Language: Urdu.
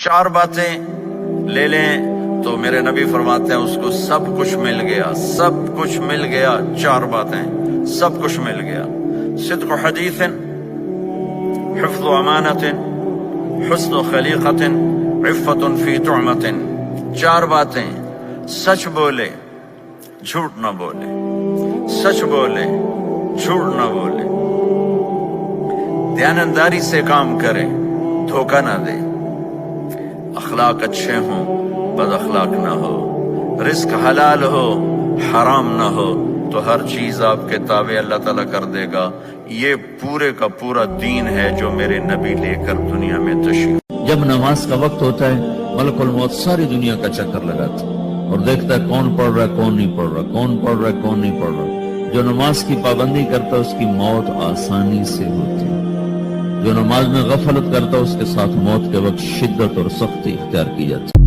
4 باتیں لے لیں تو میرے نبی فرماتے ہیں اس کو سب کچھ مل گیا، سب کچھ مل گیا۔ 4 باتیں، سب کچھ مل گیا۔ صدق حدیث، حفظ امانت، حسن خلیقت، عفت فی طعمت۔ 4 باتیں، سچ بولے جھوٹ نہ بولے، سچ بولے جھوٹ نہ بولے، دیانتداری سے کام کرے، دھوکہ نہ دے، اخلاق اچھے ہوں، بد اخلاق نہ ہو، رزق حلال ہو، حرام نہ ہو، تو ہر چیز آپ کے تابع اللہ تعالیٰ کر دے گا۔ یہ پورے کا پورا دین ہے جو میرے نبی لے کر دنیا میں تشریف۔ جب نماز کا وقت ہوتا ہے ملک الموت ساری دنیا کا چکر لگاتا ہے اور دیکھتا ہے کون پڑھ رہا ہے کون نہیں پڑھ رہا، کون پڑھ رہا ہے کون نہیں پڑھ رہا۔ جو نماز کی پابندی کرتا ہے اس کی موت آسانی سے ہوتی ہے، جو نماز میں غفلت کرتا ہے اس کے ساتھ موت کے وقت شدت اور سختی اختیار کی جاتی ہے۔